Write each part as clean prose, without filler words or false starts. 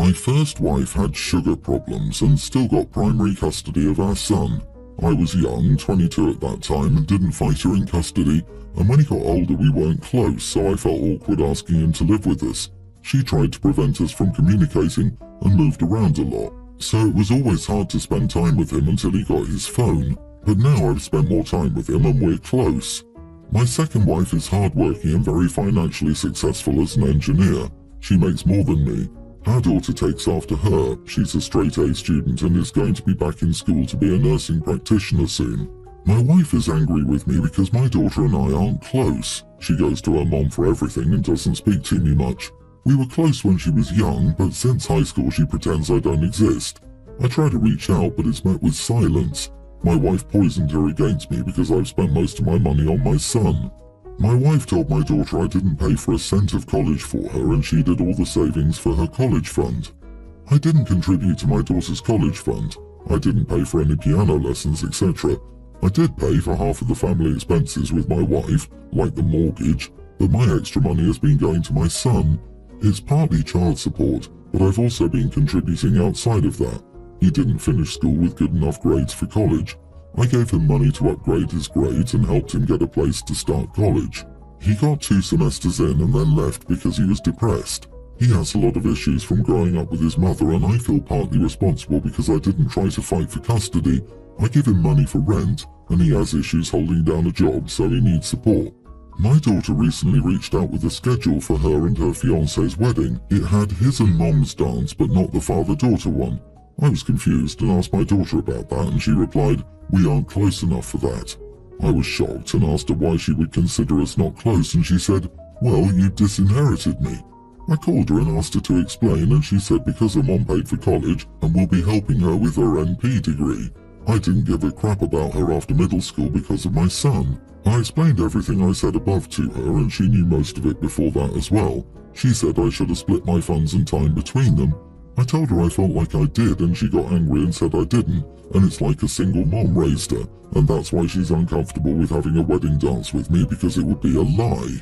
My first wife had sugar problems and still got primary custody of our son. I was young, 22 at that time, and didn't fight her in custody, and when he got older we weren't close, so I felt awkward asking him to live with us. She tried to prevent us from communicating and moved around a lot, so it was always hard to spend time with him until he got his phone. But now I've spent more time with him and we're close. My second wife is hardworking and very financially successful as an engineer. She makes more than me. Our daughter takes after her. She's a straight-A student and is going to be back in school to be a nursing practitioner soon. My wife is angry with me because my daughter and I aren't close. She goes to her mom for everything and doesn't speak to me much. We were close when she was young, but since high school she pretends I don't exist. I try to reach out, but it's met with silence. My wife poisoned her against me because I've spent most of my money on my son. My wife told my daughter I didn't pay for a cent of college for her and she did all the savings for her college fund. I didn't contribute to my daughter's college fund. I didn't pay for any piano lessons, etc. I did pay for half of the family expenses with my wife, like the mortgage, but my extra money has been going to my son. It's partly child support, but I've also been contributing outside of that. He didn't finish school with good enough grades for college. I gave him money to upgrade his grades and helped him get a place to start college. He got 2 semesters in and then left because he was depressed. He has a lot of issues from growing up with his mother and I feel partly responsible because I didn't try to fight for custody. I give him money for rent and he has issues holding down a job, so he needs support. My daughter recently reached out with a schedule for her and her fiancé's wedding. It had his and mom's dance but not the father-daughter one. I was confused and asked my daughter about that and she replied, "We aren't close enough for that." I was shocked and asked her why she would consider us not close and she said, "Well, you disinherited me." I called her and asked her to explain and she said because her mom paid for college and will be helping her with her NP degree. I didn't give a crap about her after middle school because of my son. I explained everything I said above to her and she knew most of it before that as well. She said I should have split my funds and time between them. I told her I felt like I did and she got angry and said I didn't, and it's like a single mom raised her, and that's why she's uncomfortable with having a wedding dance with me because it would be a lie.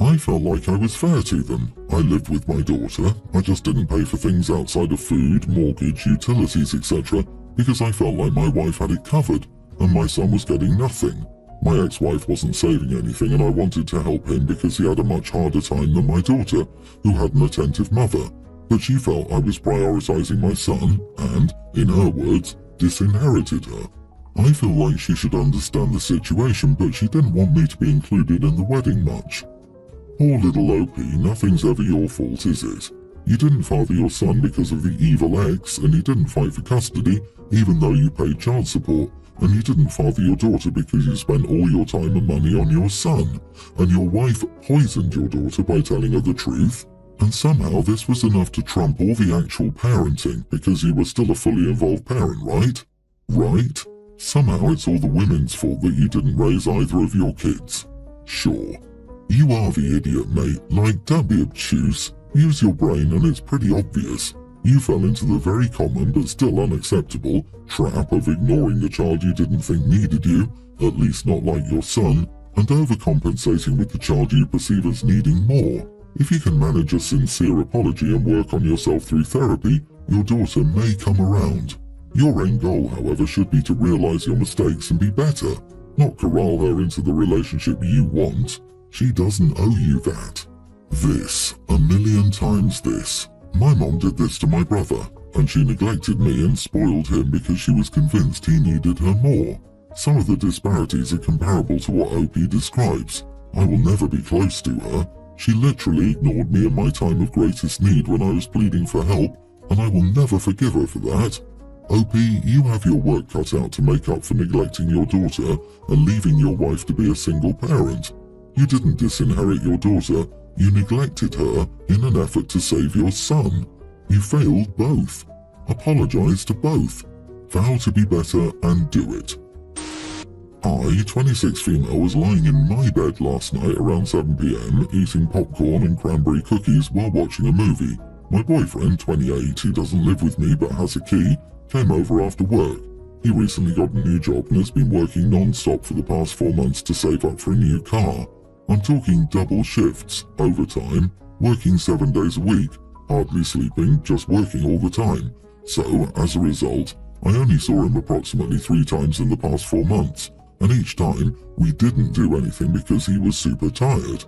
I felt like I was fair to them. I lived with my daughter. I just didn't pay for things outside of food, mortgage, utilities, etc. because I felt like my wife had it covered and my son was getting nothing. My ex-wife wasn't saving anything and I wanted to help him because he had a much harder time than my daughter, who had an attentive mother. But she felt I was prioritizing my son and, in her words, disinherited her. I feel like she should understand the situation, but she didn't want me to be included in the wedding much. Poor little OP, nothing's ever your fault, is it? You didn't father your son because of the evil ex, and you didn't fight for custody, even though you paid child support, and you didn't father your daughter because you spent all your time and money on your son, and your wife poisoned your daughter by telling her the truth. And somehow this was enough to trump all the actual parenting because you were still a fully involved parent, right? Right? Somehow it's all the women's fault that you didn't raise either of your kids. Sure. You are the idiot, mate. Like, don't be obtuse. Use your brain and it's pretty obvious. You fell into the very common but still unacceptable trap of ignoring the child you didn't think needed you, at least not like your son, and overcompensating with the child you perceive as needing more. If you can manage a sincere apology and work on yourself through therapy, your daughter may come around. Your end goal, however, should be to realize your mistakes and be better, not corral her into the relationship you want. She doesn't owe you that. This, a million times this. My mom did this to my brother, and she neglected me and spoiled him because she was convinced he needed her more. Some of the disparities are comparable to what OP describes. I will never be close to her. She literally ignored me in my time of greatest need when I was pleading for help, and I will never forgive her for that. OP, you have your work cut out to make up for neglecting your daughter and leaving your wife to be a single parent. You didn't disinherit your daughter, you neglected her in an effort to save your son. You failed both. Apologize to both. Vow to be better and do it. I, 26 female, was lying in my bed last night around 7 PM, eating popcorn and cranberry cookies while watching a movie. My boyfriend, 28, who doesn't live with me but has a key, came over after work. He recently got a new job and has been working non-stop for the past 4 months to save up for a new car. I'm talking double shifts, overtime, working 7 days a week, hardly sleeping, just working all the time. So, as a result, I only saw him approximately 3 times in the past 4 months, and each time we didn't do anything because he was super tired.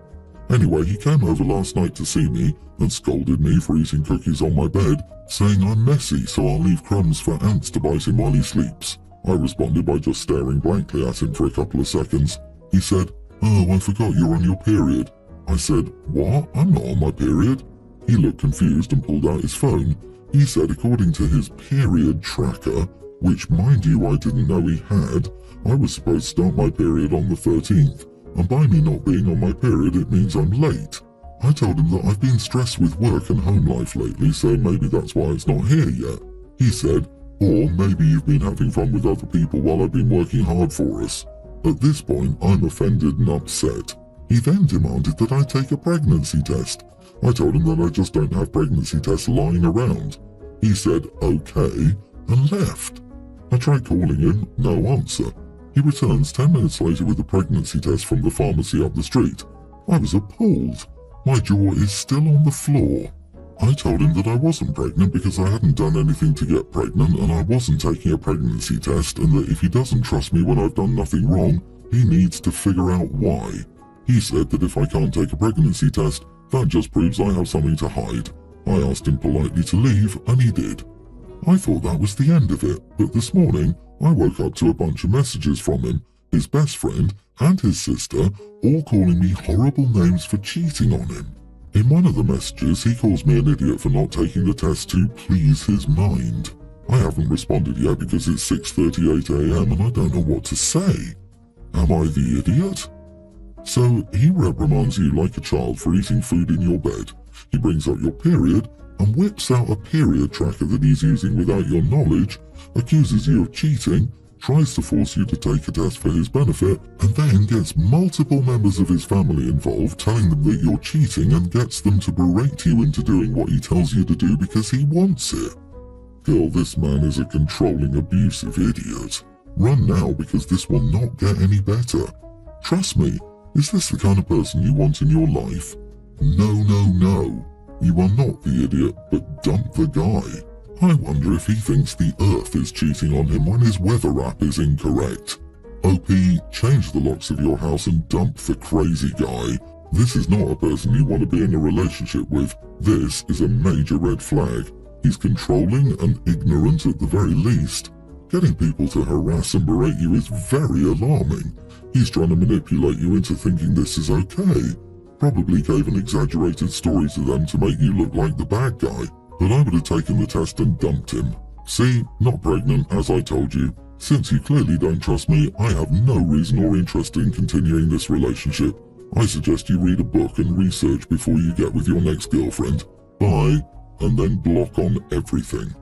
Anyway, he came over last night to see me and scolded me for eating cookies on my bed, saying I'm messy so I'll leave crumbs for ants to bite him while he sleeps. I responded by just staring blankly at him for a couple of seconds. He said, "Oh, I forgot you're on your period." I said, "What? I'm not on my period." He looked confused and pulled out his phone. He said according to his period tracker, which mind you I didn't know he had, I was supposed to start my period on the 13th, and by me not being on my period it means I'm late. I told him that I've been stressed with work and home life lately, so maybe that's why it's not here yet. He said, "Or maybe you've been having fun with other people while I've been working hard for us." At this point, I'm offended and upset. He then demanded that I take a pregnancy test. I told him that I just don't have pregnancy tests lying around. He said, "Okay," and left. I tried calling him, no answer. He returns 10 minutes later with a pregnancy test from the pharmacy up the street. I was appalled. My jaw is still on the floor. I told him that I wasn't pregnant because I hadn't done anything to get pregnant and I wasn't taking a pregnancy test, and that if he doesn't trust me when I've done nothing wrong, he needs to figure out why. He said that if I can't take a pregnancy test, that just proves I have something to hide. I asked him politely to leave, and he did. I thought that was the end of it, but this morning I woke up to a bunch of messages from him, his best friend, and his sister, all calling me horrible names for cheating on him. In one of the messages, he calls me an idiot for not taking the test to please his mind. I haven't responded yet because it's 6:38 AM and I don't know what to say. Am I the idiot? So he reprimands you like a child for eating food in your bed. He brings up your period and whips out a period tracker that he's using without your knowledge, accuses you of cheating, tries to force you to take a test for his benefit, and then gets multiple members of his family involved, telling them that you're cheating, and gets them to berate you into doing what he tells you to do because he wants it. Girl, this man is a controlling, abusive idiot. Run now because this will not get any better. Trust me, is this the kind of person you want in your life? No, no, no. You are not the idiot, but dump the guy. I wonder if he thinks the Earth is cheating on him when his weather app is incorrect. OP, change the locks of your house and dump the crazy guy. This is not a person you want to be in a relationship with. This is a major red flag. He's controlling and ignorant at the very least. Getting people to harass and berate you is very alarming. He's trying to manipulate you into thinking this is okay. Probably gave an exaggerated story to them to make you look like the bad guy. But I would have taken the test and dumped him. See, not pregnant, as I told you. Since you clearly don't trust me, I have no reason or interest in continuing this relationship. I suggest you read a book and research before you get with your next girlfriend. Bye, and then block on everything.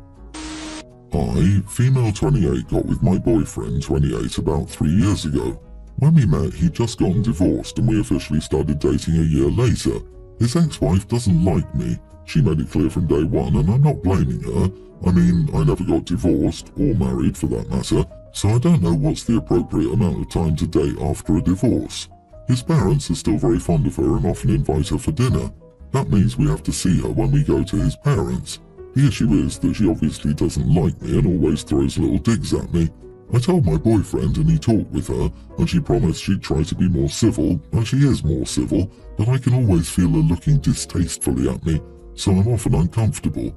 I, female 28, got with my boyfriend 28 about 3 years ago. When we met, he'd just gotten divorced and we officially started dating a year later. His ex-wife doesn't like me. She made it clear from day one, and I'm not blaming her. I mean, I never got divorced, or married for that matter, so I don't know what's the appropriate amount of time to date after a divorce. His parents are still very fond of her and often invite her for dinner. That means we have to see her when we go to his parents. The issue is that she obviously doesn't like me and always throws little digs at me. I told my boyfriend and he talked with her, and she promised she'd try to be more civil, and she is more civil, but I can always feel her looking distastefully at me, so I'm often uncomfortable.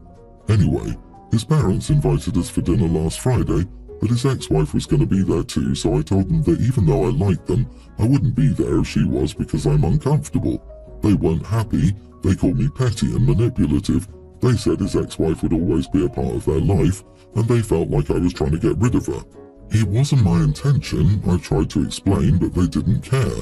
Anyway, his parents invited us for dinner last Friday, but his ex-wife was going to be there too, so I told them that even though I liked them, I wouldn't be there if she was because I'm uncomfortable. They weren't happy, they called me petty and manipulative, they said his ex-wife would always be a part of their life, and they felt like I was trying to get rid of her. It wasn't my intention, I tried to explain, but they didn't care.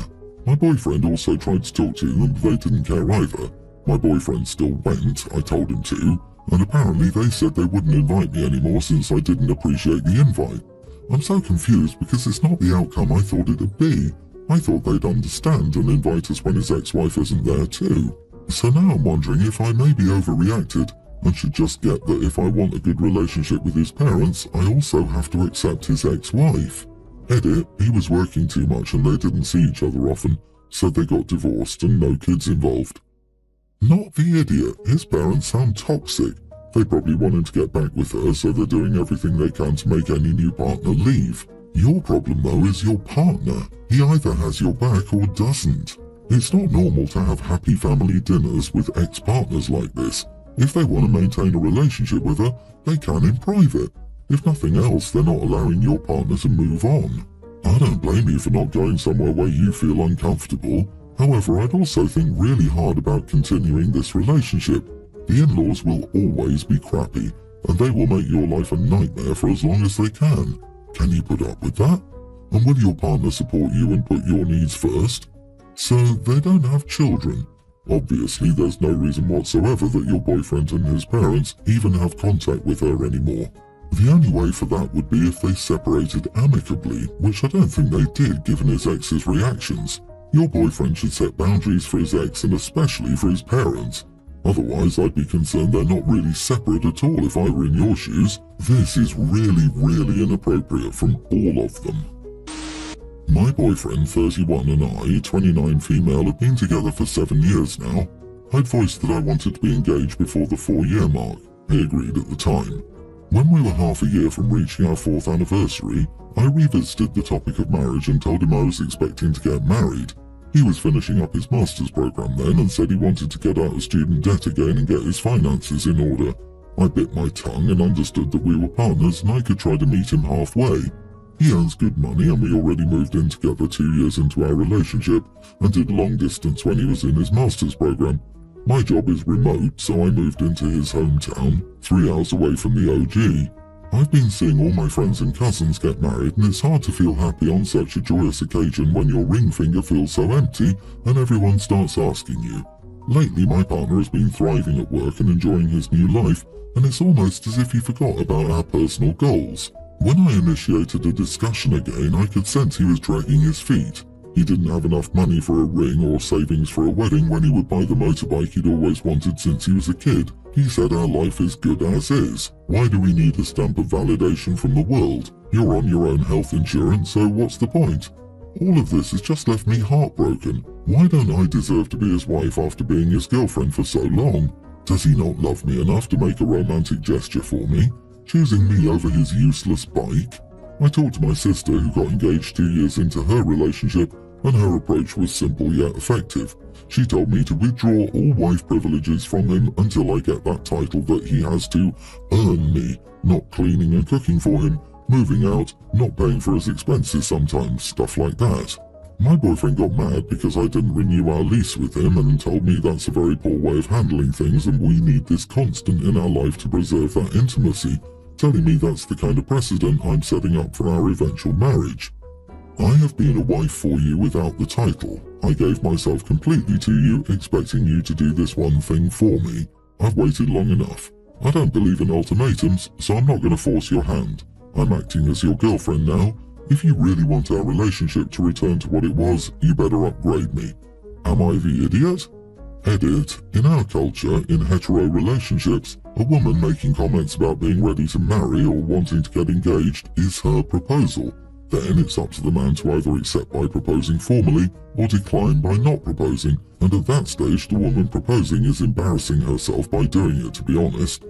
My boyfriend also tried to talk to them, but they didn't care either. My boyfriend still went, I told him to, and apparently they said they wouldn't invite me anymore since I didn't appreciate the invite. I'm so confused because it's not the outcome I thought it'd be. I thought they'd understand and invite us when his ex-wife isn't there too. So now I'm wondering if I may be overreacted and should just get that if I want a good relationship with his parents, I also have to accept his ex-wife. Edit, he was working too much and they didn't see each other often, so they got divorced and no kids involved. Not the idiot. His parents sound toxic. They probably want him to get back with her, so they're doing everything they can to make any new partner leave. Your problem, though, is your partner. He either has your back or doesn't. It's not normal to have happy family dinners with ex-partners like this. If they want to maintain a relationship with her, they can in private. If nothing else, they're not allowing your partner to move on. I don't blame you for not going somewhere where you feel uncomfortable. However, I'd also think really hard about continuing this relationship. The in-laws will always be crappy, and they will make your life a nightmare for as long as they can. Can you put up with that? And will your partner support you and put your needs first? So they don't have children. Obviously, there's no reason whatsoever that your boyfriend and his parents even have contact with her anymore. The only way for that would be if they separated amicably, which I don't think they did given his ex's reactions. Your boyfriend should set boundaries for his ex and especially for his parents. Otherwise, I'd be concerned they're not really separate at all if I were in your shoes. This is really inappropriate from all of them. My boyfriend, 31, and I, 29 female, have been together for 7 years now. I'd voiced that I wanted to be engaged before the 4-year mark. He agreed at the time. When we were half a year from reaching our 4th anniversary, I revisited the topic of marriage and told him I was expecting to get married. He was finishing up his master's program then and said he wanted to get out of student debt again and get his finances in order. I bit my tongue and understood that we were partners and I could try to meet him halfway. He earns good money and we already moved in together 2 years into our relationship and did long distance when he was in his master's program. My job is remote, so I moved into his hometown, 3 hours away from the OG. I've been seeing all my friends and cousins get married and it's hard to feel happy on such a joyous occasion when your ring finger feels so empty and everyone starts asking you. Lately my partner has been thriving at work and enjoying his new life, and it's almost as if he forgot about our personal goals. When I initiated a discussion again, I could sense he was dragging his feet. He didn't have enough money for a ring or savings for a wedding when he would buy the motorbike he'd always wanted since he was a kid. He said our life is good as is. Why do we need a stamp of validation from the world? You're on your own health insurance, so what's the point? All of this has just left me heartbroken. Why don't I deserve to be his wife after being his girlfriend for so long? Does he not love me enough to make a romantic gesture for me, choosing me over his useless bike? I talked to my sister who got engaged 2 years into her relationship, and her approach was simple yet effective. She told me to withdraw all wife privileges from him until I get that title that he has to earn me, not cleaning and cooking for him, moving out, not paying for his expenses sometimes, stuff like that. My boyfriend got mad because I didn't renew our lease with him and told me that's a very poor way of handling things and we need this constant in our life to preserve that intimacy, telling me that's the kind of precedent I'm setting up for our eventual marriage. I have been a wife for you without the title. I gave myself completely to you, expecting you to do this one thing for me. I've waited long enough. I don't believe in ultimatums, so I'm not going to force your hand. I'm acting as your girlfriend now. If you really want our relationship to return to what it was, you better upgrade me. Am I the idiot? Edit. In our culture, in hetero relationships, a woman making comments about being ready to marry or wanting to get engaged is her proposal. Then it's up to the man to either accept by proposing formally or decline by not proposing, and at that stage the woman proposing is embarrassing herself by doing it, to be honest.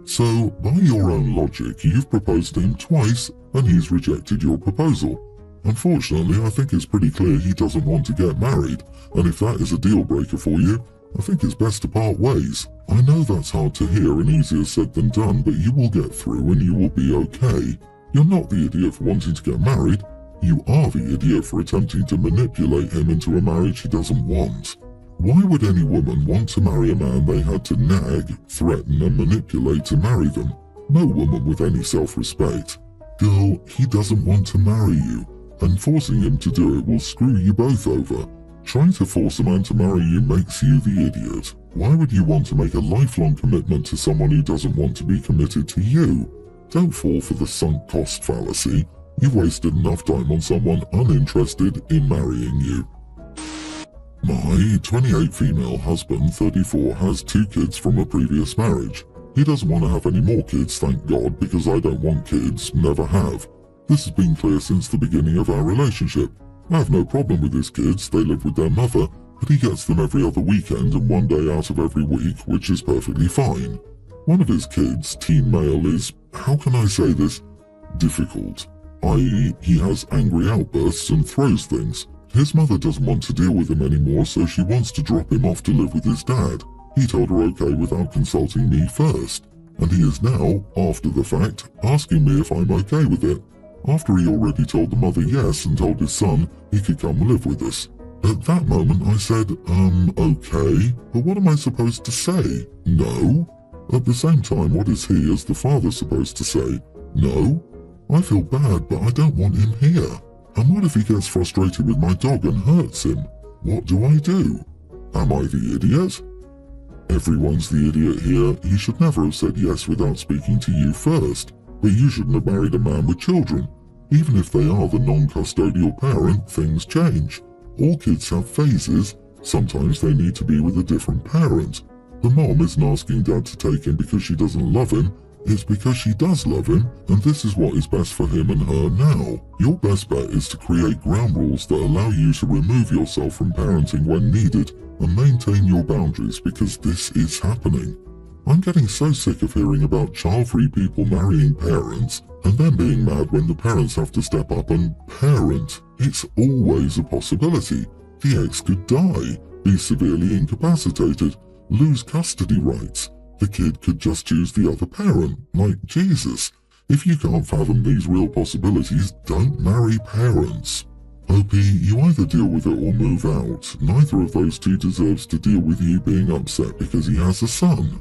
So, by your own logic, you've proposed to him twice and he's rejected your proposal. Unfortunately, I think it's pretty clear he doesn't want to get married, and if that is a deal breaker for you, I think it's best to part ways. I know that's hard to hear and easier said than done, but you will get through and you will be okay. You're not the idiot for wanting to get married. You are the idiot for attempting to manipulate him into a marriage he doesn't want. Why would any woman want to marry a man they had to nag, threaten and manipulate to marry them? No woman with any self-respect. Girl, he doesn't want to marry you, and forcing him to do it will screw you both over. Trying to force a man to marry you makes you the idiot. Why would you want to make a lifelong commitment to someone who doesn't want to be committed to you? Don't fall for the sunk cost fallacy. You've wasted enough time on someone uninterested in marrying you. My 28 female husband, 34, has 2 kids from a previous marriage. He doesn't want to have any more kids, thank God, because I don't want kids, never have. This has been clear since the beginning of our relationship. I have no problem with his kids, they live with their mother, but he gets them every other weekend and one day out of every week, which is perfectly fine. One of his kids, teen male, is, how can I say this, difficult, i.e. he has angry outbursts and throws things. His mother doesn't want to deal with him anymore, so she wants to drop him off to live with his dad. He told her okay without consulting me first, and he is now, after the fact, asking me if I'm okay with it, after he already told the mother yes and told his son he could come live with us. At that moment I said, okay, but what am I supposed to say? No? At the same time, what is he as the father supposed to say? No? I feel bad, but I don't want him here. And what if he gets frustrated with my dog and hurts him? What do I do? Am I the idiot? Everyone's the idiot here. He should never have said yes without speaking to you first. But you shouldn't have married a man with children. Even if they are the non-custodial parent, things change. All kids have phases. Sometimes they need to be with a different parent. The mom isn't asking dad to take him because she doesn't love him. It's because she does love him, and this is what is best for him and her now. Your best bet is to create ground rules that allow you to remove yourself from parenting when needed and maintain your boundaries, because this is happening. I'm getting so sick of hearing about child-free people marrying parents and then being mad when the parents have to step up and parent. It's always a possibility. The ex could die, be severely incapacitated, lose custody rights. The kid could just choose the other parent, like Jesus. If you can't fathom these real possibilities, don't marry parents. OP, you either deal with it or move out. Neither of those two deserves to deal with you being upset because he has a son.